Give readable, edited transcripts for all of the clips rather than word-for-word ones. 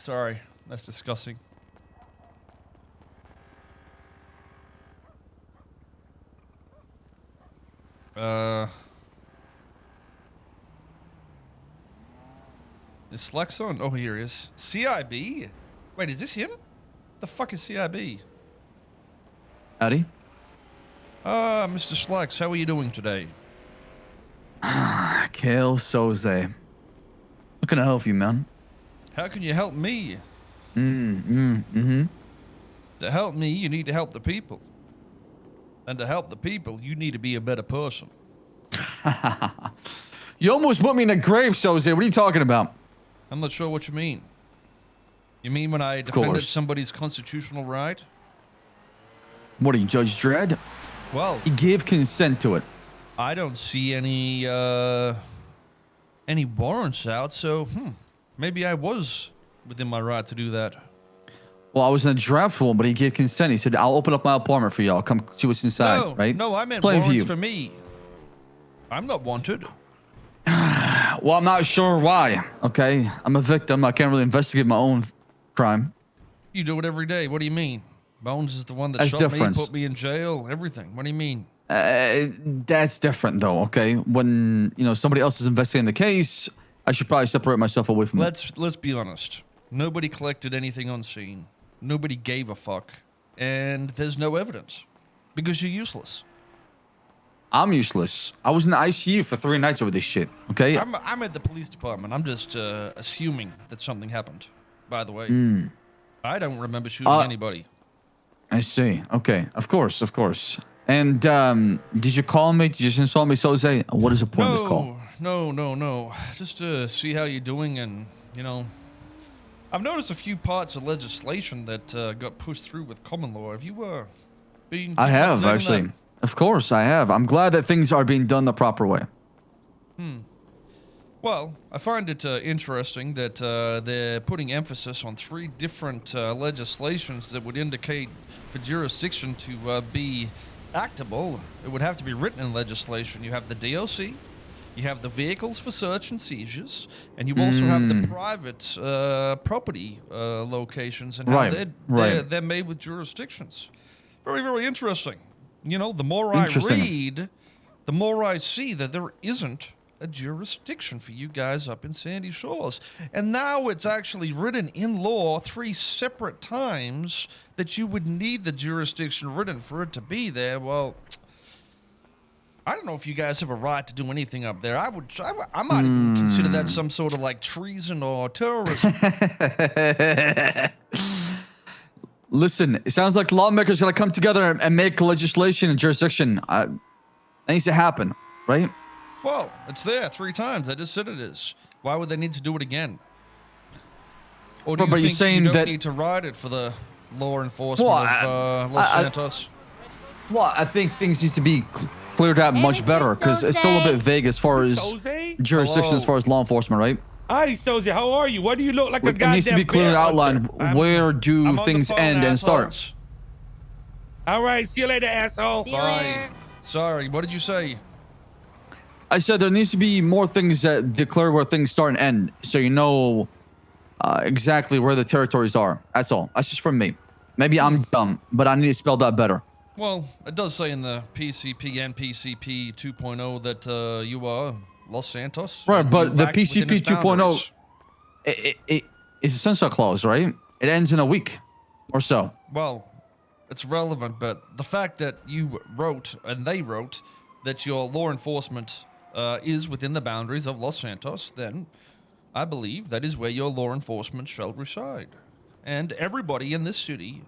sorry. That's disgusting. Is Slack's on? Oh, here he is. CIB? Wait, is this him? The fuck is CIB? Howdy. Mr. Slacks, how are you doing today? Koil Soze. How can I help you, man? How can you help me? Mm-hmm. To help me, you need to help the people. And to help the people, you need to be a better person. You almost put me in a grave, Soze. What are you talking about? I'm not sure what you mean. You mean when I defended somebody's constitutional right? What are you, Judge Dredd? Well, He gave consent to it. I don't see any warrants out, so maybe I was within my right to do that. Well, I was in a draft for him, but he gave consent. He said, I'll open up my apartment for y'all. Come see what's inside, right? No, I meant Plain warrants view. for me. I'm not wanted. Well, I'm not sure why, okay? I'm a victim. I can't really investigate my own crime. You do it every day. What do you mean? Bones is the one that That's shot different. me, put me in jail, everything. What do you mean? That's different, though, okay? When, somebody else is investigating the case, I should probably separate myself away from it. Let's be honest. Nobody collected anything on scene. Nobody gave a fuck. And there's no evidence. Because you're useless. I'm useless. I was in the ICU for 3 nights over this shit, okay? I'm at the police department. I'm just assuming that something happened, by the way. I don't remember shooting anybody. I see. Okay. Of course. And did you call me? Did you just insult me, Soze? What is the point of this call? No. Just to see how you're doing and, I've noticed a few parts of legislation that got pushed through with common law. Have you been... I have, actually. Of course, I have. I'm glad that things are being done the proper way. Well, I find it interesting that they're putting emphasis on 3 different legislations that would indicate for jurisdiction to be actable. It would have to be written in legislation. You have the DOC, you have the vehicles for search and seizures, and you also have the private property locations and how they're made with jurisdictions. Very, very interesting. The more I read, the more I see that there isn't a jurisdiction for you guys up in Sandy Shores. And now it's actually written in law 3 separate times that you would need the jurisdiction written for it to be there. Well, I don't know if you guys have a right to do anything up there. I might even consider that some sort of like treason or terrorism. Listen, it sounds like lawmakers are going to come together and make legislation and jurisdiction. That needs to happen, right? Well, it's there 3 times. I just said it is. Why would they need to do it again? Or do you think you don't need to write it for the law enforcement of Los Santos? Well, I think things need to be cleared out much better because it's still a bit vague as far as jurisdiction, as far as law enforcement, right? Hi, Soze. How are you? Why do you look like a goddamn... It needs to be clearly outlined. Where do things end and start? All right. See you later, asshole. Bye. Sorry. What did you say? I said there needs to be more things that declare where things start and end, so you know exactly where the territories are. That's all. That's just from me. Maybe I'm dumb, but I need to spell that better. Well, it does say in the PCP and PCP 2.0 that you are Los Santos. Right, but the PCP 2.0, it is a sunset clause, right? It ends in a week or so. Well, it's relevant, but the fact that you wrote and they wrote that your law enforcement is within the boundaries of Los Santos, then I believe that is where your law enforcement shall reside. And everybody in this city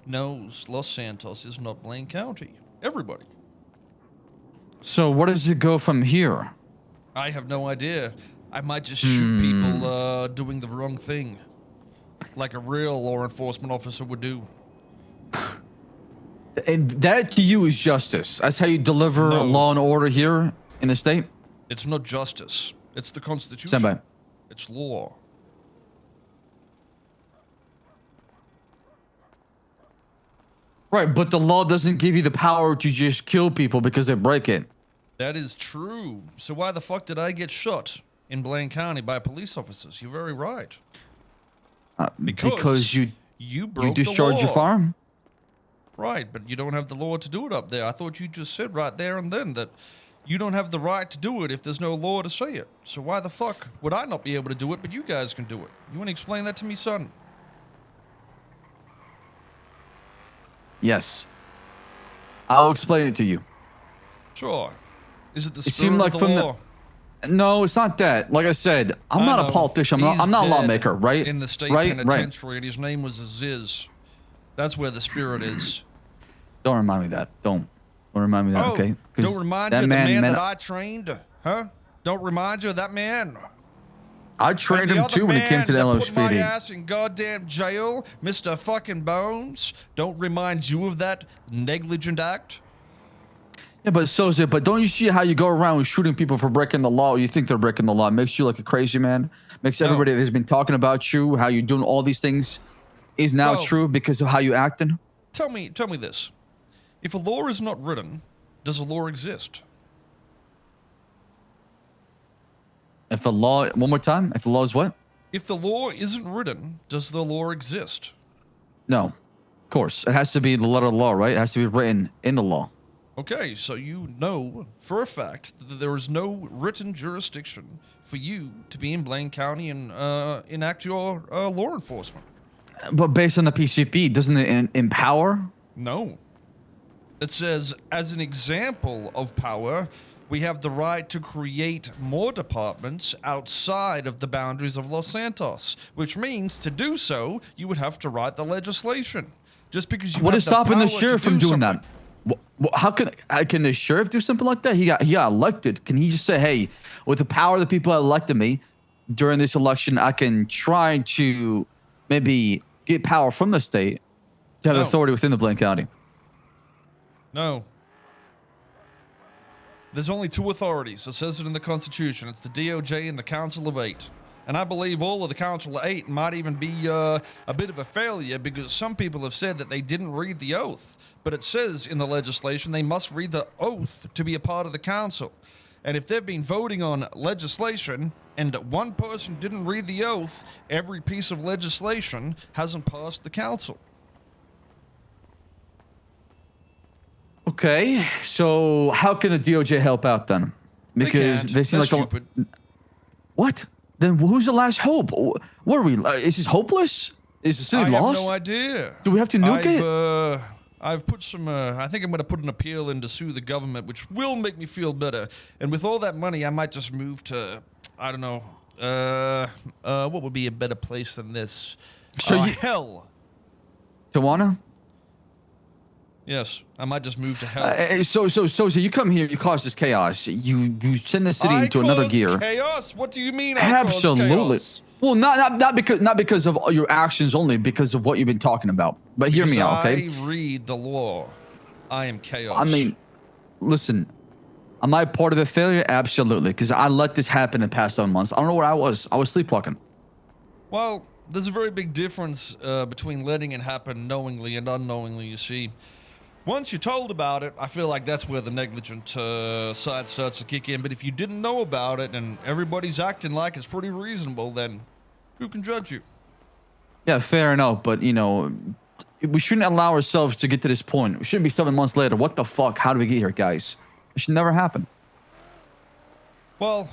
knows Los Santos is not Blaine County. Everybody. So where does it go from here? I have no idea. I might just shoot people doing the wrong thing. Like a real law enforcement officer would do. And that to you is justice. That's how you deliver law and order here in the state? It's not justice. It's the Constitution. Stand by. It's law. Right, but the law doesn't give you the power to just kill people because they break it. That is true. So why the fuck did I get shot in Blaine County by police officers? You're very right. Because you broke the discharged your law. farm. Right, but you don't have the law to do it up there. I thought you just said right there and then that you don't have the right to do it if there's no law to say it. So why the fuck would I not be able to do it, but you guys can do it? You want to explain that to me, son? Yes. I'll explain it to you. Sure. Is it the It spirit seemed like of the from law? No, it's not that. Like I said, I'm I not know. a politician. He's I'm not a dead lawmaker, right? In the state right? penitentiary, and his name was Aziz. That's where the spirit is. Don't remind me of that. Don't remind me of that, Oh, okay? 'Cause don't remind you that of the man man, that I trained? Huh? Don't remind you of that man? I trained And the him other too when it came to the man that put my LSPD. ass in goddamn jail, Mr. fucking Bones, don't remind you of that negligent act? Yeah, but don't you see how you go around shooting people for breaking the law? You think they're breaking the law? It makes you like a crazy man. Makes No. everybody that's been talking about you, how you're doing all these things, is now Bro. true because of how you acting. Tell me this. If a law is not written, does a law exist? If a law, one more time, if the law is what? If the law isn't written, does the law exist? No, of course. It has to be the letter of the law, right? It has to be written in the law. Okay, so you know for a fact that there is no written jurisdiction for you to be in Blaine County and enact your law enforcement. But based on the PCP, doesn't it empower? No. It says, as an example of power, we have the right to create more departments outside of the boundaries of Los Santos, which means to do so, you would have to write the legislation. Just because you What have is stopping power the sheriff to from do doing something. that? How can the sheriff do something like that? He got elected. Can he just say, hey, with the power of the people that elected me during this election, I can try to maybe get power from the state to have No. authority within the Blaine County? No. There's only two authorities. It says it in the Constitution. It's the DOJ and the Council of Eight. And I believe all of the Council of Eight might even be a bit of a failure because some people have said that they didn't read the oath. But it says in the legislation they must read the oath to be a part of the council. And if they've been voting on legislation and one person didn't read the oath, every piece of legislation hasn't passed the council. Okay, so how can the DOJ help out then? Because they seem That's like stupid. What? Then who's the last hope? What are we? Is this hopeless? Is the city I lost? have no idea. Do we have to nuke it? I've put some, I think I'm going to put an appeal in to sue the government, which will make me feel better. And with all that money, I might just move to, I don't know, what would be a better place than this? So hell. Tawana? Yes, I might just move to hell. So you come here, you cause this chaos. You send the city into another cause gear. Chaos? What do you mean I cause Absolutely. chaos? Well, not because of your actions only, because of what you've been talking about. But hear me out, okay? I read the law. I am chaos. I mean, listen. Am I part of the failure? Absolutely, because I let this happen in the past 7 months. I don't know where I was. I was sleepwalking. Well, there's a very big difference between letting it happen knowingly and unknowingly, you see. Once you're told about it, I feel like that's where the negligent side starts to kick in. But if you didn't know about it and everybody's acting like it's pretty reasonable, then who can judge you? Yeah, fair enough. But, we shouldn't allow ourselves to get to this point. We shouldn't be 7 months later. What the fuck? How do we get here, guys? It should never happen. Well,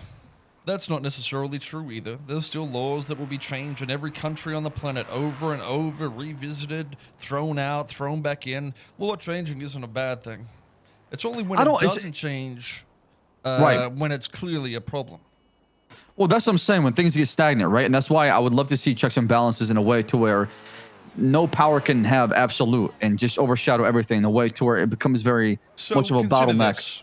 that's not necessarily true either. There's still laws that will be changed in every country on the planet over and over, revisited, thrown out, thrown back in. Law changing isn't a bad thing. It's only when it doesn't change right. when it's clearly a problem. Well, that's what I'm saying, when things get stagnant, right? And that's why I would love to see checks and balances in a way to where no power can have absolute and just overshadow everything in a way to where it becomes very much of a consider bottleneck. this.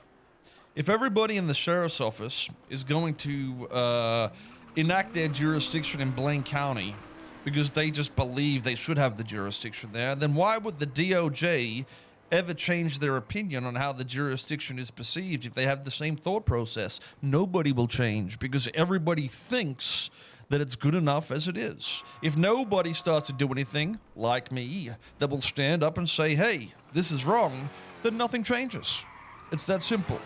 If everybody in the sheriff's office is going to enact their jurisdiction in Blaine County because they just believe they should have the jurisdiction there, then why would the DOJ ever change their opinion on how the jurisdiction is perceived if they have the same thought process? Nobody will change because everybody thinks that it's good enough as it is. If nobody starts to do anything, like me, that will stand up and say, hey, this is wrong, then nothing changes. It's that simple.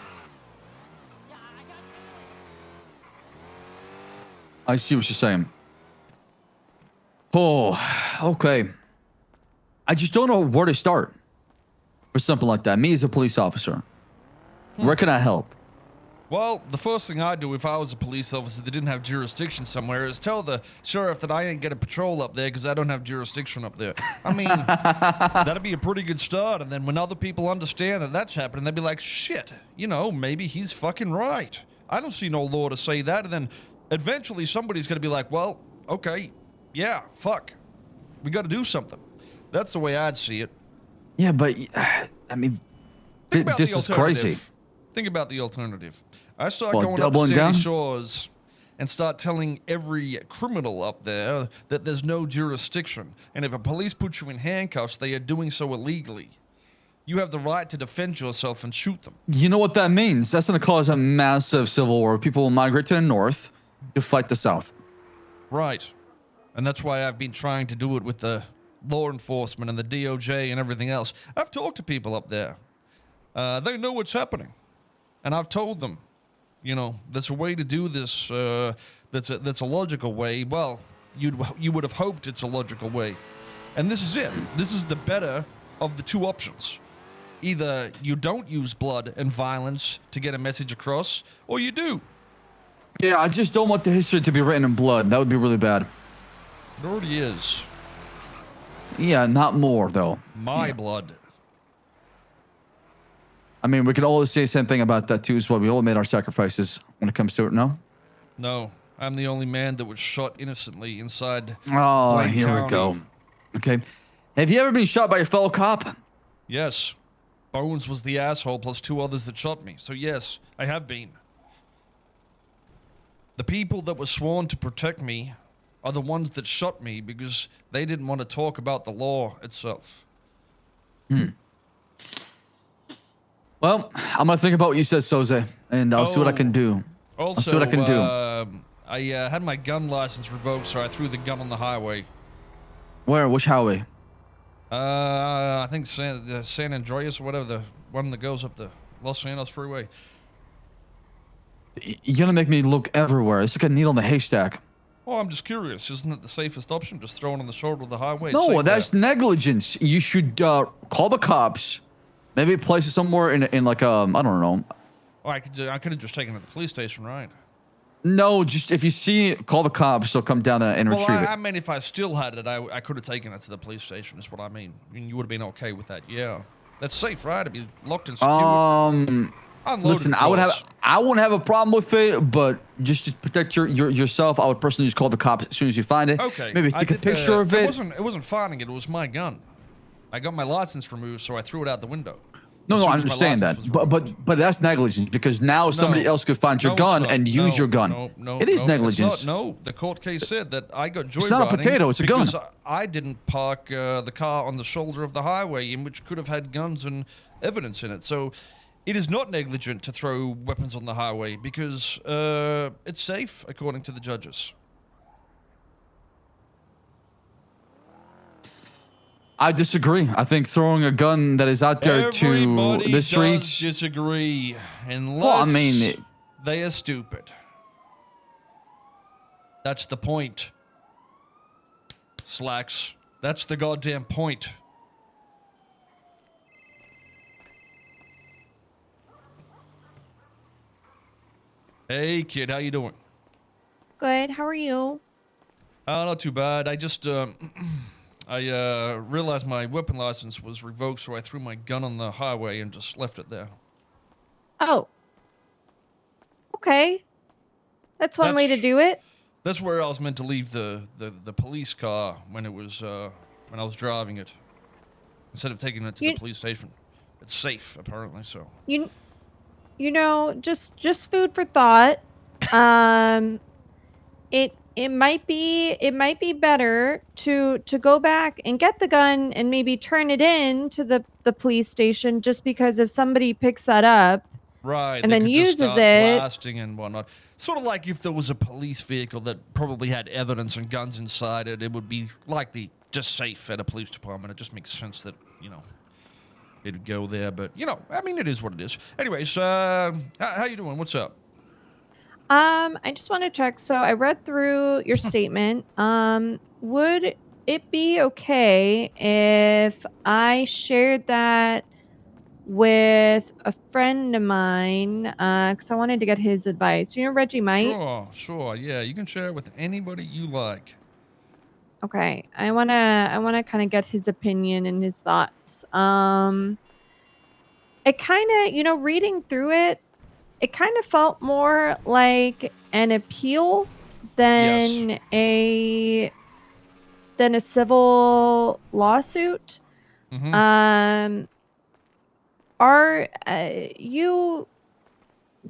I see what you're saying. Oh, okay. I just don't know where to start for something like that. Me as a police officer, where can I help? Well, the first thing I'd do if I was a police officer that didn't have jurisdiction somewhere is tell the sheriff that I ain't get a patrol up there because I don't have jurisdiction up there. I mean, that'd be a pretty good start. And then when other people understand that that's happening, they'd be like, shit, you know, maybe he's fucking right. I don't see no law to say that. And then eventually somebody's going to be like, well, okay, yeah, fuck. We got to do something. That's the way I'd see it. Yeah, but I mean, Think about this the is crazy. alternative. Think about the alternative. I start What, going up to doubling Sandy down? Shores and start telling every criminal up there that there's no jurisdiction. And if a police put you in handcuffs, they are doing so illegally. You have the right to defend yourself and shoot them. You know what that means? That's going to cause a massive civil war. People will migrate to the north to fight the south. Right. And that's why I've been trying to do it with the law enforcement and the DOJ and everything else. I've talked to people up there. They know what's happening. And I've told them, you know, there's a way to do this that's a logical way. Well, you would have hoped it's a logical way. And this is it. This is the better of the two options. Either you don't use blood and violence to get a message across, or you do. Yeah, I just don't want the history to be written in blood. That would be really bad. It already is. Yeah, not more, though. My blood. I mean, we can all say the same thing about that, too, as well. We all made our sacrifices when it comes to it, no? No, I'm the only man that was shot innocently inside. Oh, Blaine here County. we go. Okay. Have you ever been shot by a fellow cop? Yes. Bones was the asshole plus two others that shot me. So yes, I have been. The people that were sworn to protect me are the ones that shot me because they didn't want to talk about the law itself. Well, I'm going to think about what you said, Soze, and I'll see what I can do. Also, I'll see what I can do. I had my gun license revoked, so I threw the gun on the highway. Where? Which highway? I think San Andreas or whatever, the one that goes up the Los Santos freeway. You're going to make me look everywhere. It's like a needle in a haystack. Oh, I'm just curious. Isn't it the safest option? Just throw it on the shoulder of the highway? It's No, safe that's there. negligence. You should call the cops. Maybe place it somewhere in like I don't know. Oh, I could have just taken it to the police station, right? No, just if you see, call the cops. They'll come down and Well, retrieve I it. mean, if I still had it, I could have taken it to the police station. Is what I mean. I mean, you would have been okay with that, yeah. That's safe, right? It'd be locked and secured. Unloaded, Listen, of I course. wouldn't have a problem with it, but just to protect yourself, I would personally just call the cops as soon as you find it. Okay. Maybe I take a did picture of it. It wasn't finding it. It was my gun. I got my license removed, so I threw it out the window. No, As I soon as my understand license that, was but removed. that's negligence because now somebody else could find your No, it's gun not. and use your gun. No, It is no, negligence. It's not. No, the court case said that I got joyriding. It's not a potato, it's a gun. because I didn't park the car on the shoulder of the highway, in which could have had guns and evidence in it. So it is not negligent to throw weapons on the highway because it's safe, according to the judges. I disagree. I think throwing a gun that is out there Everybody to the streets. does disagree, unless Well, I mean, they are stupid. That's the point. Slacks. That's the goddamn point. Hey, kid, how you doing? Good. How are you? Not too bad. I just, I realized my weapon license was revoked, so I threw my gun on the highway and just left it there. Oh. Okay. That's one way to That's- do it. That's where I was meant to leave the police car when it was, when I was driving it. Instead of taking it to the You- police station. It's safe, apparently, so. You know, just food for thought. It might be better to go back and get the gun and maybe turn it in to the police station just because if somebody picks that up Right. and they then could just uses start it. blasting and whatnot. Sort of like if there was a police vehicle that probably had evidence and guns inside it, it would be likely just safe at a police department. It just makes sense that, you know, it'd go there. But, you know, I mean, it is what it is. Anyways, how you doing? What's up? I just want to check. So I read through your statement. Would it be okay if I shared that with a friend of mine? Because I wanted to get his advice. You know, Reggie might. Sure. Yeah, you can share it with anybody you like. Okay, I wanna kind of get his opinion and his thoughts. It kind of, reading through it, it kind of felt more like an appeal Yes. than a civil lawsuit. Mm-hmm. Um, are you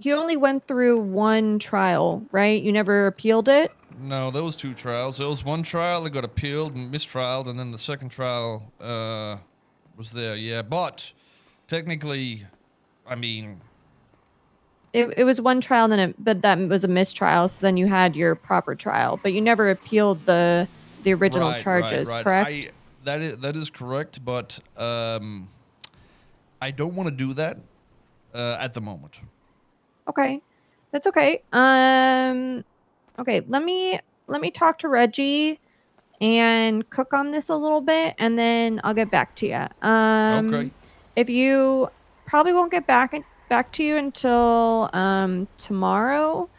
only went through one trial, right? You never appealed it? No, there was 2 trials. There was one trial that got appealed and mistrialed, and then the second trial was there. Yeah, but technically, I mean, It was one trial, and then but that was a mistrial. So then you had your proper trial, but you never appealed the original charges, right. correct? That is correct, but I don't want to do that at the moment. Okay, that's okay. Okay, let me talk to Reggie and cook on this a little bit, and then I'll get back to you. Okay. If you probably won't get back to you until tomorrow,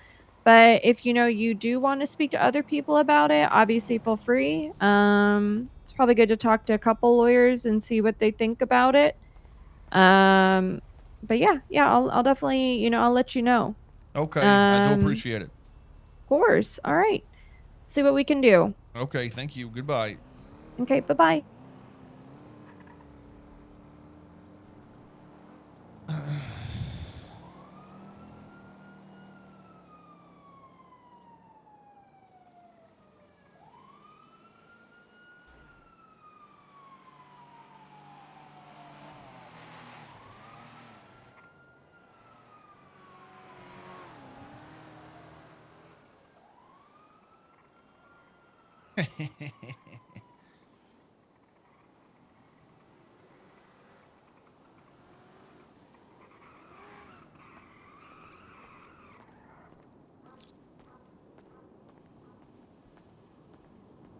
but if you do want to speak to other people about it, obviously feel free. It's probably good to talk to a couple lawyers and see what they think about it. Um, but yeah, I'll definitely, I'll let you know. Okay. I do Of appreciate it. course. All right. See what we can do. Okay. Thank you. Goodbye. Okay, bye-bye.